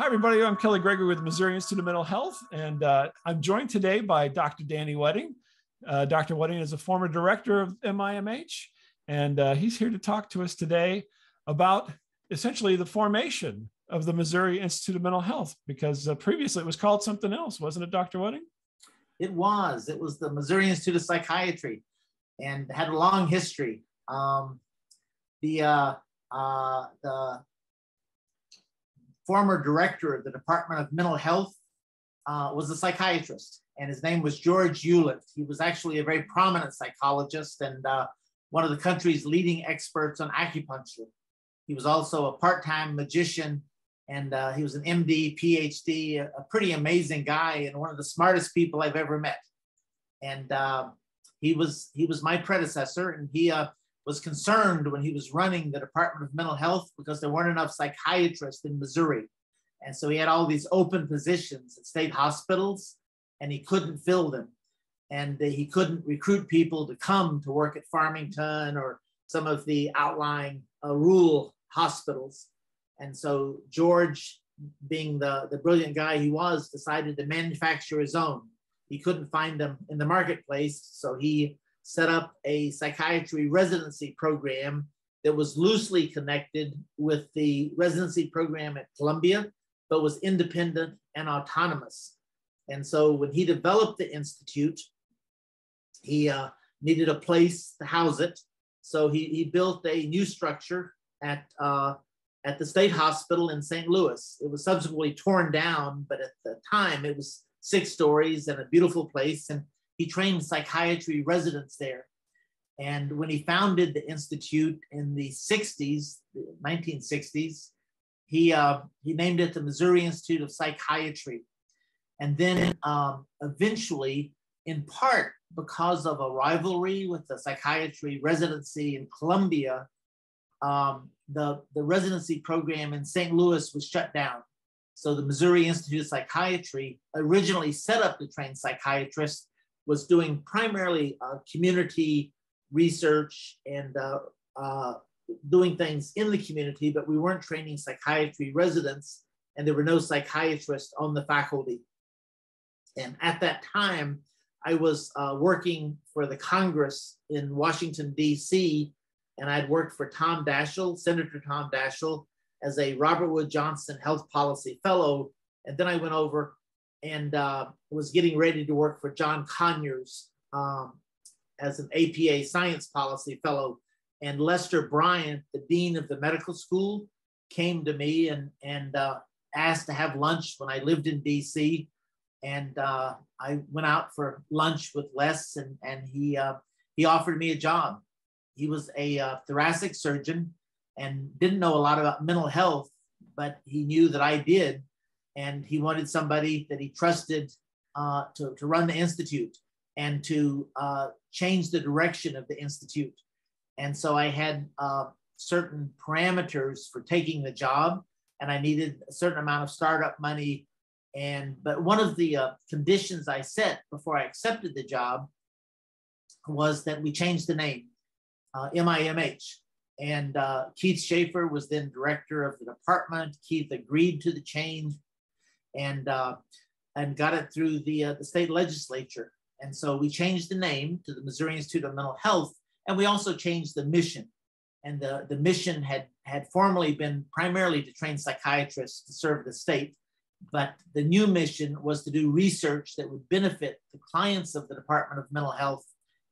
Hi, everybody. I'm Kelly Gregory with the Missouri Institute of Mental Health, and I'm joined today by Dr. Danny Wedding. Dr. Wedding is a former director of MIMH, and he's here to talk to us today about essentially the formation of the Missouri Institute of Mental Health, because previously it was called something else, wasn't it, Dr. Wedding? It was. It was the Missouri Institute of Psychiatry, and had a long history. The former director of the Department of Mental Health was a psychiatrist, and his name was George Hewlett. He was actually a very prominent psychologist and one of the country's leading experts on acupuncture. He was also a part-time magician, and he was an MD, PhD, a pretty amazing guy, and one of the smartest people I've ever met. And he was my predecessor, and he was concerned when he was running the Department of Mental Health because there weren't enough psychiatrists in Missouri. And so he had all these open positions at state hospitals, and he couldn't fill them. And he couldn't recruit people to come to work at Farmington or some of the outlying rural hospitals. And so George, being the brilliant guy he was, decided to manufacture his own. He couldn't find them in the marketplace, so he set up a psychiatry residency program that was loosely connected with the residency program at Columbia, but was independent and autonomous. And so when he developed the institute, he needed a place to house it. So he built a new structure at the state hospital in St. Louis. It was subsequently torn down, but at the time it was 6 stories and a beautiful place. And he trained psychiatry residents there. And when he founded the institute in the 60s, the 1960s, he named it the Missouri Institute of Psychiatry. And then eventually, in part because of a rivalry with the psychiatry residency in Columbia, the residency program in St. Louis was shut down. So the Missouri Institute of Psychiatry, originally set up to train psychiatrists, was doing primarily community research and doing things in the community, but we weren't training psychiatry residents, and there were no psychiatrists on the faculty. And at that time, I was working for the Congress in Washington, D.C., and I'd worked for Tom Daschle, Senator Tom Daschle, as a Robert Wood Johnson Health Policy Fellow. And then I went over and was getting ready to work for John Conyers as an APA Science Policy Fellow. And Lester Bryant, the dean of the medical school, came to me and asked to have lunch when I lived in DC. And I went out for lunch with Les, and he offered me a job. He was a thoracic surgeon and didn't know a lot about mental health, but he knew that I did. And he wanted somebody that he trusted to run the institute and to change the direction of the institute. And so I had certain parameters for taking the job, and I needed a certain amount of startup money. But one of the conditions I set before I accepted the job was that we changed the name, MIMH. And Keith Schaefer was then director of the department. Keith agreed to the change and got it through the state legislature. And so we changed the name to the Missouri Institute of Mental Health, and we also changed the mission. And the mission had formerly been primarily to train psychiatrists to serve the state, but the new mission was to do research that would benefit the clients of the Department of Mental Health,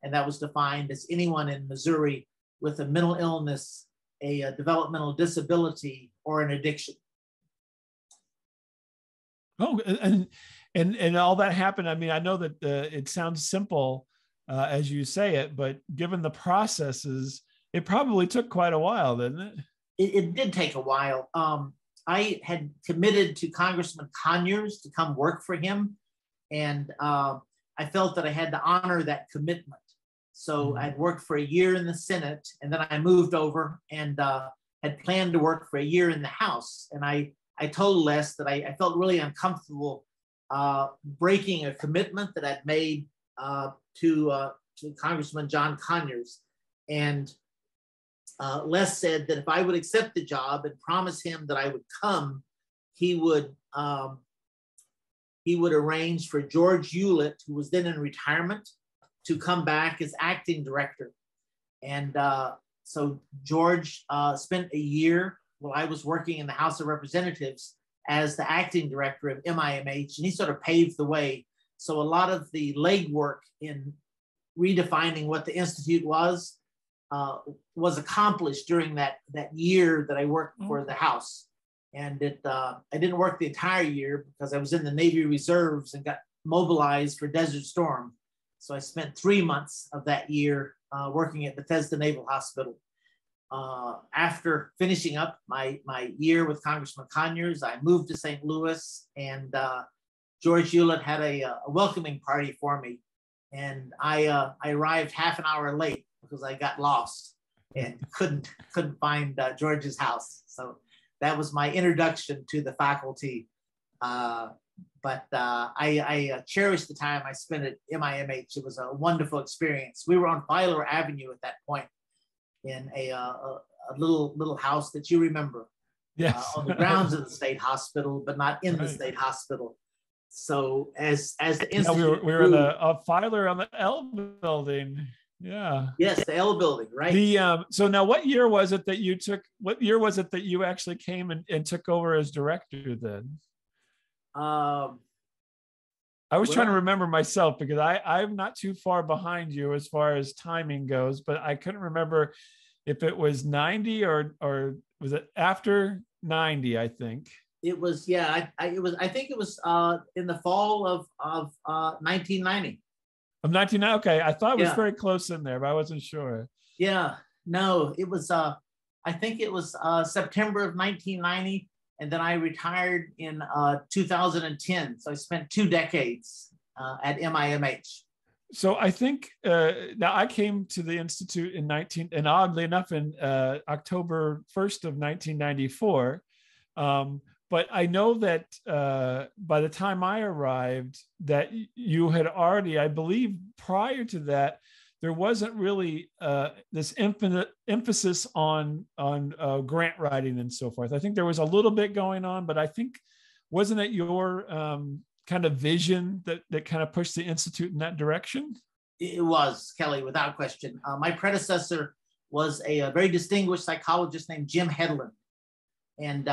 and that was defined as anyone in Missouri with a mental illness, a developmental disability, or an addiction. Oh, and all that happened. I mean, I know that it sounds simple as you say it, but given the processes, it probably took quite a while, didn't it? It did take a while. I had committed to Congressman Conyers to come work for him, and I felt that I had to honor that commitment. So I'd worked for a year in the Senate, and then I moved over and had planned to work for a year in the House. And I told Les that I felt really uncomfortable breaking a commitment that I'd made to Congressman John Conyers. And Les said that if I would accept the job and promise him that I would come, he would he would arrange for George Hewlett, who was then in retirement, to come back as acting director. And so George spent a year while I was working in the House of Representatives as the acting director of MIMH, and he sort of paved the way. So a lot of the legwork in redefining what the Institute was accomplished during that year that I worked for the House. And I didn't work the entire year because I was in the Navy Reserves and got mobilized for Desert Storm. So I spent 3 months of that year working at Bethesda Naval Hospital. After finishing up my year with Congressman Conyers, I moved to St. Louis, and George Hewlett had a welcoming party for me. And I arrived half an hour late because I got lost and couldn't find George's house. So that was my introduction to the faculty. But I cherished the time I spent at MIMH. It was a wonderful experience. We were on Filer Avenue at that point in a little house that you remember. Yes. On the grounds of the state hospital, but not in the state hospital. So as the institute we were in the Filer on the L building. Yeah. Yes, the L building, right? So now, what year was it that you took? What year was it that you actually came and took over as director then? I was trying to remember myself because I'm not too far behind you as far as timing goes, but I couldn't remember if it was 90 or was it after 90, I think. It was, yeah, I think it was in the fall of 1990. Of 1990, okay. I thought it was very close in there, but I wasn't sure. Yeah, no, it was, I think it was September of 1990. And then I retired in 2010. So I spent 2 decades at MIMH. So I think now I came to the Institute and oddly enough, in October 1st of 1994. But I know that by the time I arrived, that you had already, I believe prior to that, there wasn't really this infinite emphasis on grant writing and so forth. I think there was a little bit going on, but I think, wasn't it your kind of vision that kind of pushed the Institute in that direction? It was, Kelly, without question. My predecessor was a very distinguished psychologist named Jim Headland. And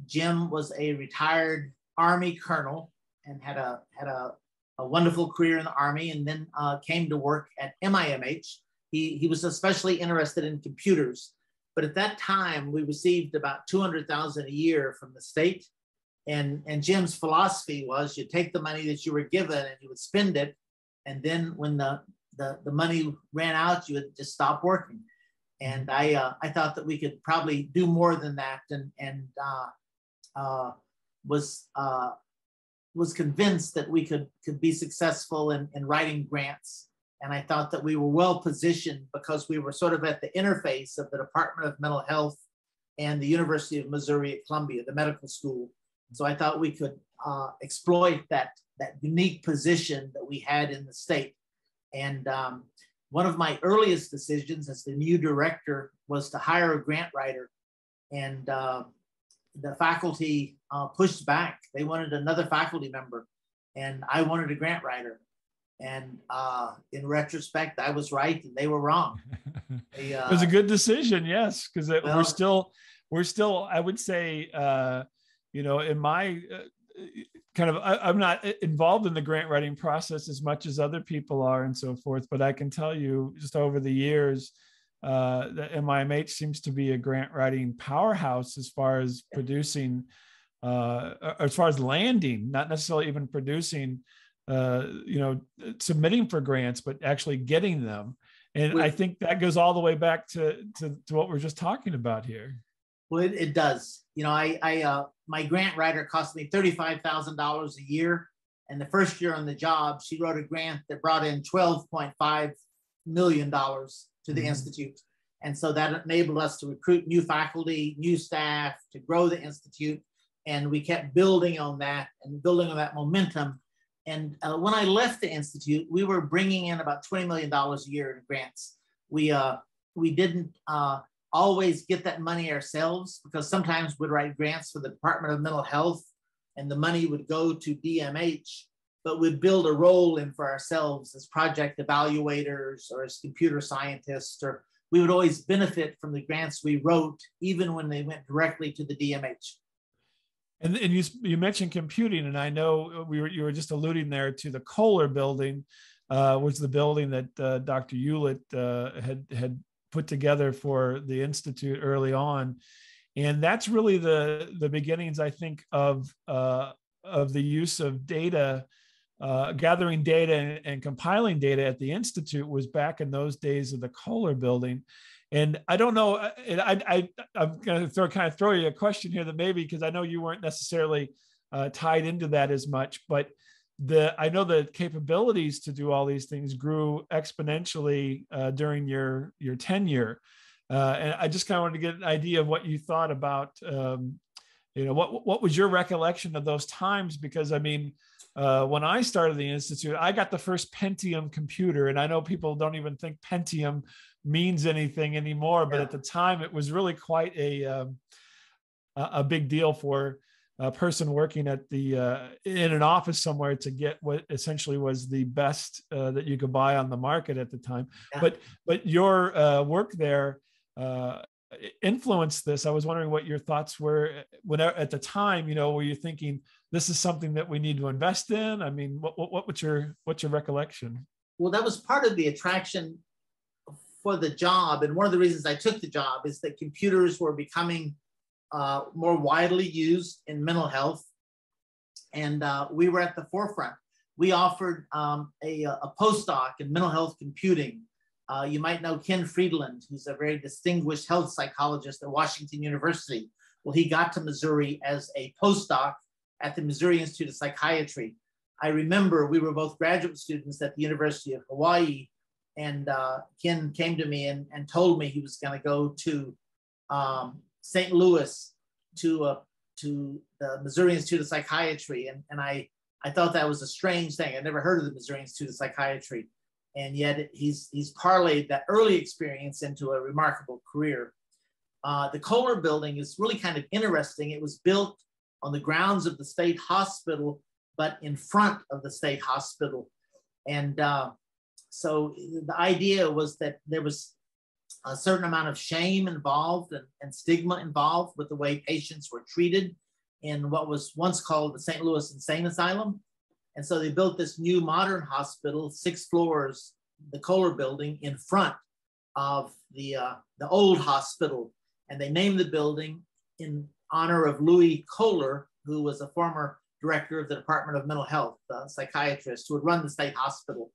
Jim was a retired Army colonel and had a wonderful career in the Army, and then came to work at MIMH. He was especially interested in computers, but at that time we received about $200,000 a year from the state. And Jim's philosophy was you take the money that you were given and you would spend it, and then when the money ran out, you would just stop working. And I thought that we could probably do more than that, and was convinced that we could be successful in writing grants. And I thought that we were well positioned because we were sort of at the interface of the Department of Mental Health and the University of Missouri at Columbia, the medical school. So I thought we could exploit that unique position that we had in the state. And one of my earliest decisions as the new director was to hire a grant writer. And the faculty pushed back. They wanted another faculty member, and I wanted a grant writer. And in retrospect, I was right and they were wrong. It was a good decision, yes, because we're still, I would say, in my kind of, I'm not involved in the grant writing process as much as other people are and so forth, but I can tell you just over the years, the MIMH seems to be a grant writing powerhouse as far as producing, as far as landing, not necessarily even producing, submitting for grants, but actually getting them. And I think that goes all the way back to what we're just talking about here. Well, it does. My grant writer cost me $35,000 a year. And the first year on the job, she wrote a grant that brought in $12.5 million to the Institute. And so that enabled us to recruit new faculty, new staff, to grow the Institute. And we kept building on that and building on that momentum. And when I left the Institute, we were bringing in about $20 million a year in grants. We didn't always get that money ourselves, because sometimes we'd write grants for the Department of Mental Health and the money would go to DMH, but we'd build a role in for ourselves as project evaluators or as computer scientists, or we would always benefit from the grants we wrote, even when they went directly to the DMH. And you mentioned computing, and I know you were just alluding there to the Kohler building, was the building that Dr. Hewlett had put together for the Institute early on. And that's really the beginnings, I think, of the use of data, gathering data and compiling data at the Institute was back in those days of the Kohler building. And I don't know, I'm going to throw you a question here that maybe, because I know you weren't necessarily tied into that as much, but I know the capabilities to do all these things grew exponentially during your tenure. And I just kind of wanted to get an idea of what you thought about, what was your recollection of those times? Because I mean, when I started the Institute, I got the first Pentium computer, and I know people don't even think Pentium means anything anymore, but at the time it was really quite a big deal for a person working at in an office somewhere to get what essentially was the best that you could buy on the market at the time. Yeah. But your work there influenced this. I was wondering what your thoughts were when at the time, were you thinking this is something that we need to invest in? I mean, what's your recollection? Well, that was part of the attraction for the job. And one of the reasons I took the job is that computers were becoming more widely used in mental health. And we were at the forefront. We offered a postdoc in mental health computing. You might know Ken Friedland, who's a very distinguished health psychologist at Washington University. Well, he got to Missouri as a postdoc at the Missouri Institute of Psychiatry. I remember we were both graduate students at the University of Hawaii, and Ken came to me and told me he was going to go to St. Louis to the Missouri Institute of Psychiatry. And I thought that was a strange thing. I'd never heard of the Missouri Institute of Psychiatry. And yet he's parlayed that early experience into a remarkable career. The Kohler building is really kind of interesting. It was built on the grounds of the state hospital, but in front of the state hospital. And so the idea was that there was a certain amount of shame involved and stigma involved with the way patients were treated in what was once called the St. Louis Insane Asylum. And so they built this new modern hospital, 6 floors, the Kohler building, in front of the old hospital. And they named the building in honor of Louis Kohler, who was a former director of the Department of Mental Health, a psychiatrist who had run the state hospital.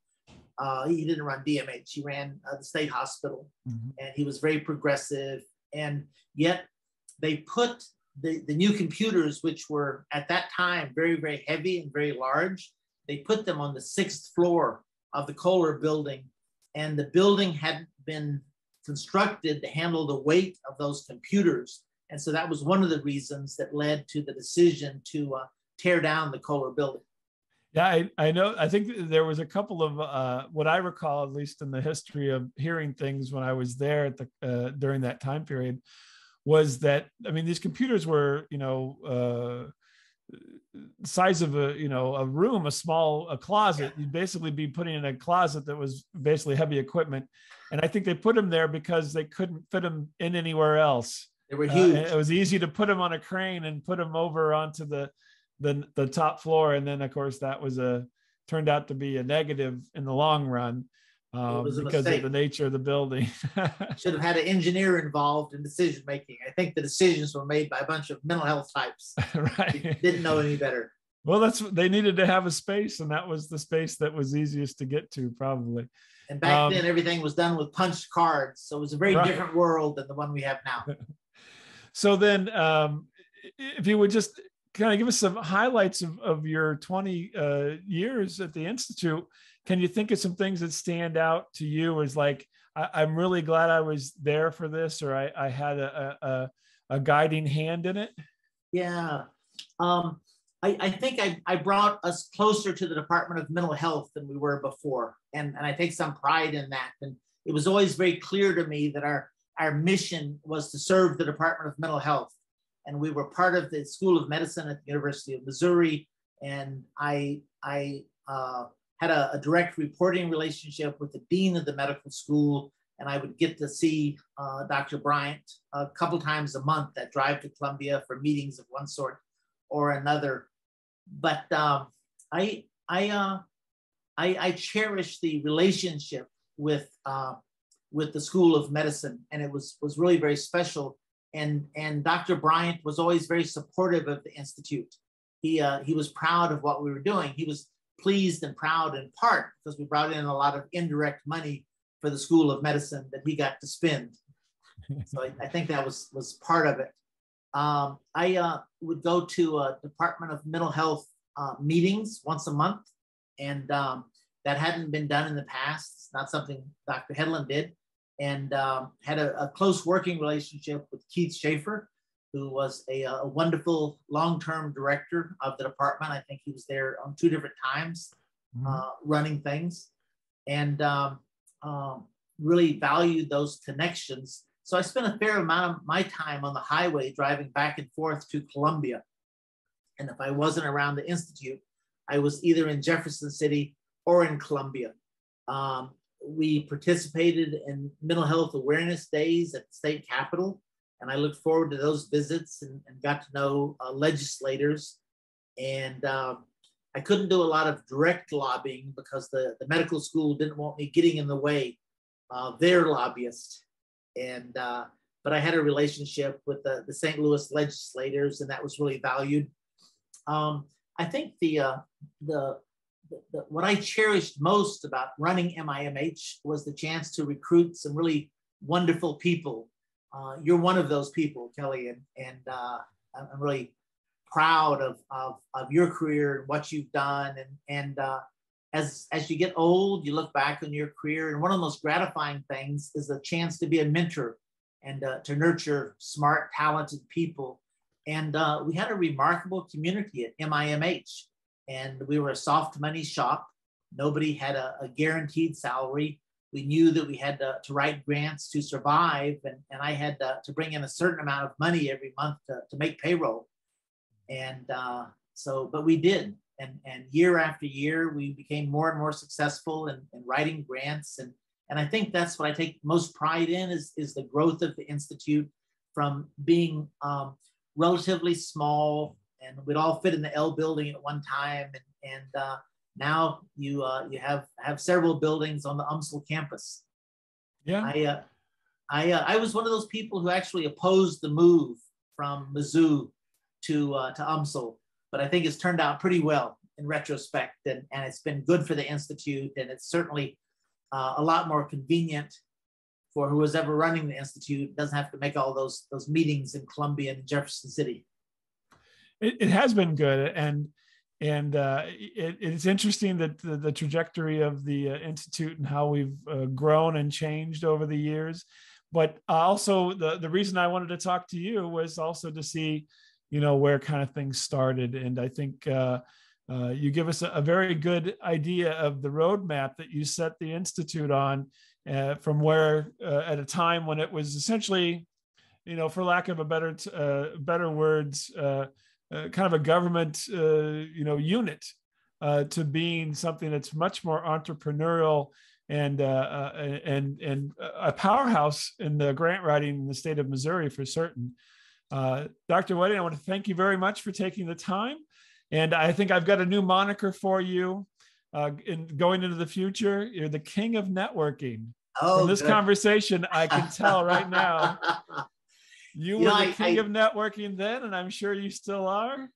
He didn't run DMH, he ran the state hospital. Mm-hmm. And he was very progressive. And yet they put the new computers, which were at that time very, very heavy and very large, they put them on the 6th floor of the Kohler building. And the building hadn't been constructed to handle the weight of those computers. And so that was one of the reasons that led to the decision to tear down the Kohler building. Yeah, I know. I think there was a couple of what I recall, at least in the history of hearing things when I was there at during that time period, was that, I mean, these computers were, size of a room, a closet. You'd basically be putting in a closet that was basically heavy equipment. And I think they put them there because they couldn't fit them in anywhere else. They were huge. It was easy to put them on a crane and put them over onto the top floor. And then of course that turned out to be a negative in the long run because of the nature of the building. Should have had an engineer involved in decision making. I think the decisions were made by a bunch of mental health types. Right. They didn't know any better. Well, they needed to have a space, and that was the space that was easiest to get to, probably. And back then everything was done with punched cards. So it was a very different world than the one we have now. So then if you would just kind of give us some highlights of your 20 years at the Institute, can you think of some things that stand out to you as like, I'm really glad I was there for this, or I had a guiding hand in it? Yeah. I think I brought us closer to the Department of Mental Health than we were before. And I take some pride in that. And it was always very clear to me that our mission was to serve the Department of Mental Health. and we were part of the School of Medicine at the University of Missouri. And I had a direct reporting relationship with the dean of the medical school, and I would get to see Dr. Bryant a couple times a month. That drive to Columbia for meetings of one sort or another. But I cherish the relationship with the School of Medicine, and it was really very special. And Dr. Bryant was always very supportive of the Institute. He was proud of what we were doing. He was pleased and proud in part because we brought in a lot of indirect money for the School of Medicine that he got to spend. So I think that was part of it. I would go to a Department of Mental Health meetings once a month, and that hadn't been done in the past. It's not something Dr. Hedlund did, and had a close working relationship with Keith Schaefer, who was a wonderful long-term director of the department. I think he was there on 2 different times running things, and really valued those connections. So I spent a fair amount of my time on the highway driving back and forth to Columbia. And if I wasn't around the Institute, I was either in Jefferson City or in Columbia. We participated in mental health awareness days at the state capitol, and I looked forward to those visits and got to know legislators. And I couldn't do a lot of direct lobbying because the medical school didn't want me getting in the way of their lobbyists. And but I had a relationship with the St. Louis legislators, and that was really valued. I think what I cherished most about running MIMH was the chance to recruit some really wonderful people. You're one of those people, Kelly, and I'm really proud of your career and what you've done. And as you get old, you look back on your career, and one of the most gratifying things is the chance to be a mentor and to nurture smart, talented people. And we had a remarkable community at MIMH, and we were a soft money shop. Nobody had a guaranteed salary. We knew that we had to write grants to survive, and I had to bring in a certain amount of money every month to make payroll. And but we did. And year after year, we became more and more successful in writing grants. And I think that's what I take most pride in is the growth of the Institute from being relatively small, and we'd all fit in the L building at one time. And now you have several buildings on the UMSL campus. Yeah. I was one of those people who actually opposed the move from Mizzou to UMSL, but I think it's turned out pretty well in retrospect, and it's been good for the Institute, and it's certainly a lot more convenient for who was ever running the Institute. It doesn't have to make all those meetings in Columbia and Jefferson City. It has been good, and it's interesting that the trajectory of the Institute and how we've grown and changed over the years. But also the reason I wanted to talk to you was also to see, where kind of things started. And I think you give us a very good idea of the roadmap that you set the Institute on from where at a time when it was essentially, for lack of a better words, kind of a government, unit to being something that's much more entrepreneurial and a powerhouse in the grant writing in the state of Missouri for certain. Dr. Wedding, I want to thank you very much for taking the time. And I think I've got a new moniker for you going into the future. You're the king of networking. Oh, from this good. Conversation, I can tell right now. You were the king of networking then, and I'm sure you still are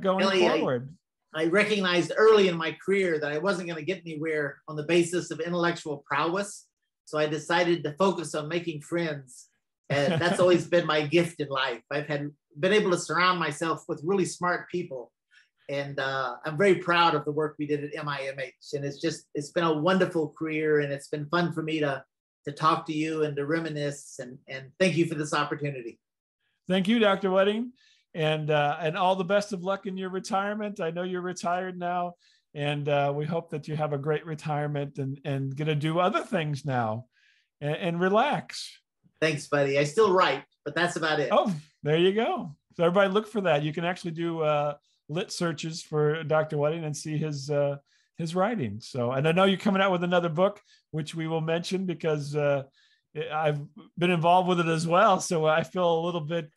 going forward. I recognized early in my career that I wasn't going to get anywhere on the basis of intellectual prowess. So I decided to focus on making friends. And that's always been my gift in life. I've been able to surround myself with really smart people. And I'm very proud of the work we did at MIMH. And it's been a wonderful career, and it's been fun for me to talk to you and to reminisce. And thank you for this opportunity. Thank you, Dr. Wedding. And all the best of luck in your retirement. I know you're retired now, and we hope that you have a great retirement and get to do other things now and relax. Thanks, buddy. I still write, but that's about it. Oh, there you go. So everybody look for that. You can actually do lit searches for Dr. Wedding and see his writing. So, and I know you're coming out with another book, which we will mention because I've been involved with it as well. So I feel a little bit,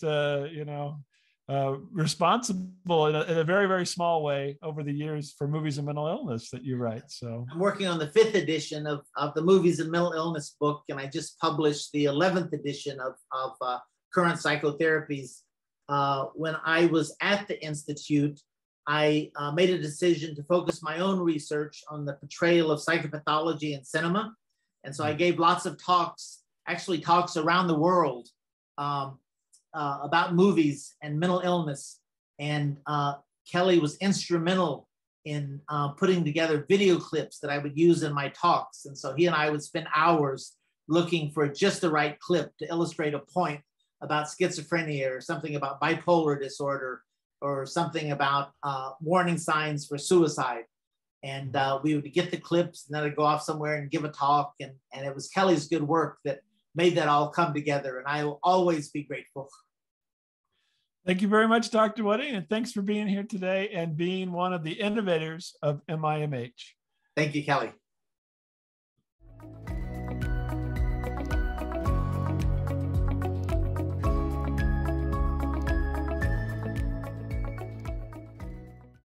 responsible in a very, very small way over the years for Movies and Mental Illness that you write. So I'm working on the 5th edition of the Movies and Mental Illness book, and I just published the 11th edition of Current Psychotherapies. When I was at the Institute, I made a decision to focus my own research on the portrayal of psychopathology in cinema. And so I gave lots of talks, actually talks around the world about movies and mental illness. And Kelly was instrumental in putting together video clips that I would use in my talks. And so he and I would spend hours looking for just the right clip to illustrate a point about schizophrenia or something about bipolar disorder or something about warning signs for suicide. And we would get the clips and then I'd go off somewhere and give a talk. And it was Kelly's good work that made that all come together. And I will always be grateful. Thank you very much, Dr. Wedding. And thanks for being here today and being one of the innovators of MIMH. Thank you, Kelly.